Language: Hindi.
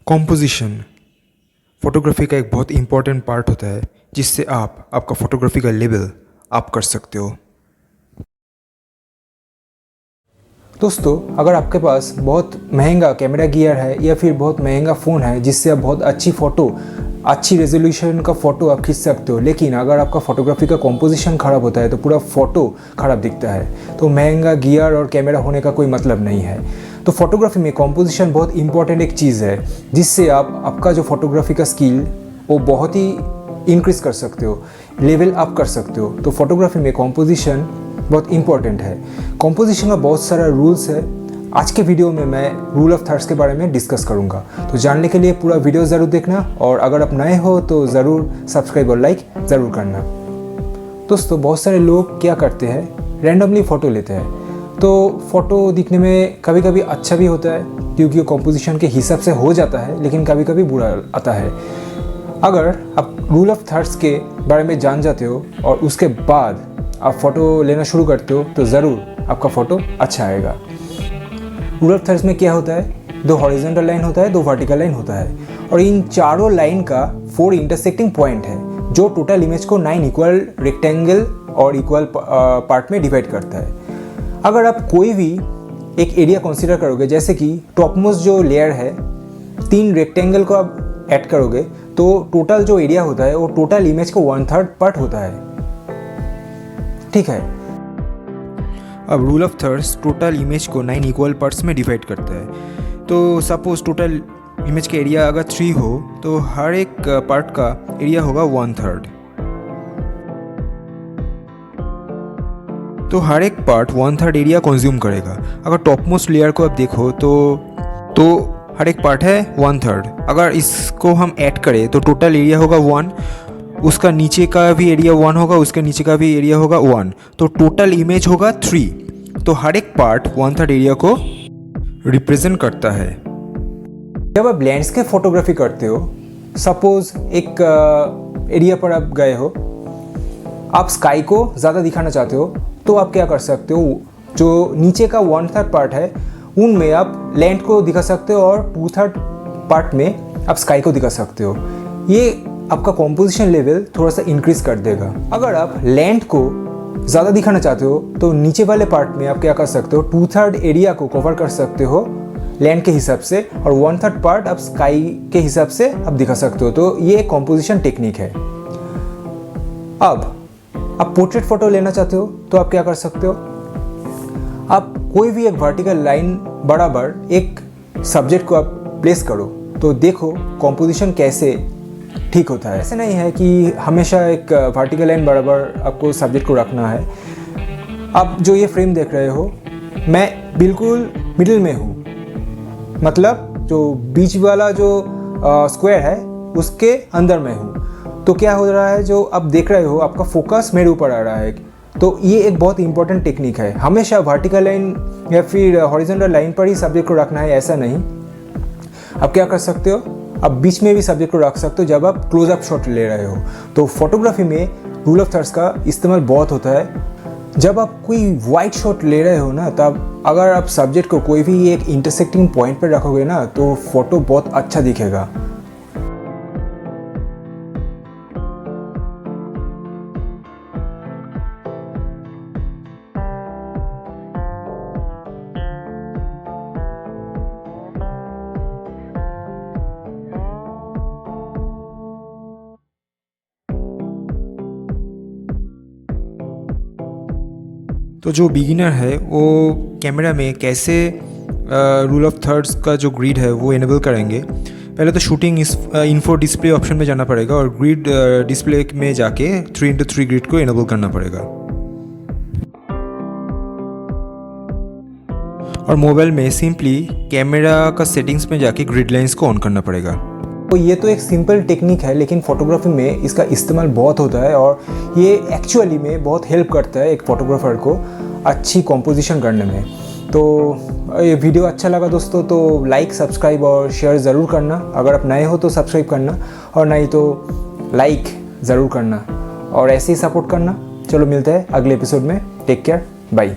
कॉम्पोजिशन फ़ोटोग्राफी का एक बहुत इम्पॉर्टेंट पार्ट होता है जिससे आप आपका फ़ोटोग्राफी का लेवल अप कर सकते हो। दोस्तों, अगर आपके पास बहुत महंगा कैमरा गियर है या फिर बहुत महंगा फ़ोन है जिससे आप बहुत अच्छी रेजोल्यूशन का फ़ोटो आप खींच सकते हो, लेकिन अगर आपका फ़ोटोग्राफी का कॉम्पोजिशन ख़राब होता है तो पूरा फ़ोटो ख़राब दिखता है। तो महंगा गियर और कैमरा होने का कोई मतलब नहीं है। तो फोटोग्राफी में कॉम्पोजिशन बहुत इंपॉर्टेंट एक चीज़ है जिससे आप आपका जो फोटोग्राफी का स्किल वो बहुत ही इंक्रीज़ कर सकते हो, लेवल अप कर सकते हो। तो फोटोग्राफी में कॉम्पोजिशन बहुत इंपॉर्टेंट है। कॉम्पोजिशन का बहुत सारा रूल्स है। आज के वीडियो में मैं रूल ऑफ थर्ड्स के बारे में डिस्कस करूंगा। तो जानने के लिए पूरा वीडियो ज़रूर देखना, और अगर आप नए हो तो ज़रूर सब्सक्राइब और लाइक ज़रूर करना। दोस्तों, बहुत सारे लोग क्या करते हैं, रैंडमली फ़ोटो लेते हैं। तो फ़ोटो दिखने में कभी कभी अच्छा भी होता है क्योंकि वो कॉम्पोजिशन के हिसाब से हो जाता है, लेकिन कभी कभी बुरा आता है। अगर आप रूल ऑफ थर्ड्स के बारे में जान जाते हो और उसके बाद आप फ़ोटो लेना शुरू करते हो तो ज़रूर आपका फ़ोटो अच्छा आएगा। रूल ऑफ थर्ड्स में क्या होता है, 2 हॉरिजॉन्टल लाइन होता है, 2 वर्टिकल लाइन होता है, और इन चारों लाइन का 4 इंटरसेक्टिंग पॉइंट है जो टोटल इमेज को 9 इक्वल रेक्टेंगल और इक्वल पार्ट में डिवाइड करता है। अगर आप कोई भी एक एरिया कंसीडर करोगे, जैसे कि टॉपमोस्ट जो लेयर है, 3 रेक्टेंगल को आप ऐड करोगे तो टोटल जो एरिया होता है वो टोटल इमेज का 1/3 पार्ट होता है। ठीक है। अब rule of thirds total image को 9 इक्वल पार्ट्स में डिवाइड करता है। तो सपोज टोटल इमेज का एरिया अगर 3 हो तो हर एक पार्ट का एरिया होगा 1/3। तो हर एक पार्ट 1/3 एरिया कंज्यूम करेगा। अगर टॉप मोस्ट लेयर को आप देखो तो हर एक पार्ट है 1/3। अगर इसको हम ऐड करें तो टोटल एरिया होगा 1, उसका नीचे का भी एरिया 1 होगा, उसके नीचे का भी एरिया होगा 1, तो टोटल इमेज होगा 3। तो हर एक पार्ट 1/3 एरिया को रिप्रेजेंट करता है। जब आप लैंडस्केप फोटोग्राफी करते हो, सपोज एक एरिया पर आप गए हो, आप स्काई को ज़्यादा दिखाना चाहते हो तो आप क्या कर सकते हो, जो नीचे का 1/3 पार्ट है उनमें आप लैंड को दिखा सकते हो और 2/3 पार्ट में आप स्काई को दिखा सकते हो। ये आपका कॉम्पोजिशन लेवल थोड़ा सा इंक्रीज कर देगा। अगर आप लैंड को ज़्यादा दिखाना चाहते हो तो नीचे वाले पार्ट में आप क्या कर सकते हो, 2/3 एरिया को कवर कर सकते हो लैंड के हिसाब से, और 1/3 पार्ट आप स्काई के हिसाब से आप दिखा सकते हो। तो ये कॉम्पोजिशन टेक्निक है। अब आप पोर्ट्रेट फोटो लेना चाहते हो तो आप क्या कर सकते हो, आप कोई भी एक वर्टिकल लाइन बराबर एक सब्जेक्ट को आप प्लेस करो तो देखो कॉम्पोजिशन कैसे ठीक होता है। ऐसे नहीं है कि हमेशा एक वर्टिकल लाइन बराबर आपको सब्जेक्ट को रखना है। आप जो ये फ्रेम देख रहे हो, मैं बिल्कुल मिडिल में हूँ, मतलब जो बीच वाला जो स्क्वायर है उसके अंदर में हूँ। तो क्या हो रहा है, जो आप देख रहे हो आपका फोकस मेरे ऊपर आ रहा है। तो ये एक बहुत इंपॉर्टेंट टेक्निक है। हमेशा वर्टिकल लाइन या फिर हॉरिजॉन्टल लाइन पर ही सब्जेक्ट को रखना है, ऐसा नहीं। आप क्या कर सकते हो, आप बीच में भी सब्जेक्ट को रख सकते हो जब आप क्लोजअप शॉट ले रहे हो। तो फोटोग्राफी में रूल ऑफ थर्ड्स का इस्तेमाल बहुत होता है। जब आप कोई वाइड शॉट ले रहे हो ना, तब अगर आप सब्जेक्ट को कोई भी एक इंटरसेक्टिंग पॉइंट पर रखोगे ना तो फोटो बहुत अच्छा दिखेगा। तो जो बिगिनर है वो कैमरा में कैसे रूल ऑफ थर्ड्स का जो ग्रिड है वो इनेबल करेंगे। पहले तो शूटिंग इन्फो डिस्प्ले ऑप्शन में जाना पड़ेगा और ग्रिड डिस्प्ले में जाके 3x3 ग्रिड को इनेबल करना पड़ेगा। और मोबाइल में सिंपली कैमरा का सेटिंग्स में जाके ग्रिड लाइंस को ऑन करना पड़ेगा। तो ये तो एक सिंपल टेक्निक है, लेकिन फोटोग्राफी में इसका इस्तेमाल बहुत होता है और ये एक्चुअली में बहुत हेल्प करता है एक फ़ोटोग्राफर को अच्छी कॉम्पोजिशन करने में। तो ये वीडियो अच्छा लगा दोस्तों तो लाइक, सब्सक्राइब और शेयर ज़रूर करना। अगर आप नए हो तो सब्सक्राइब करना, और नहीं तो लाइक ज़रूर करना, और ऐसे ही सपोर्ट करना। चलो मिलते हैं अगले एपिसोड में। Take care, bye.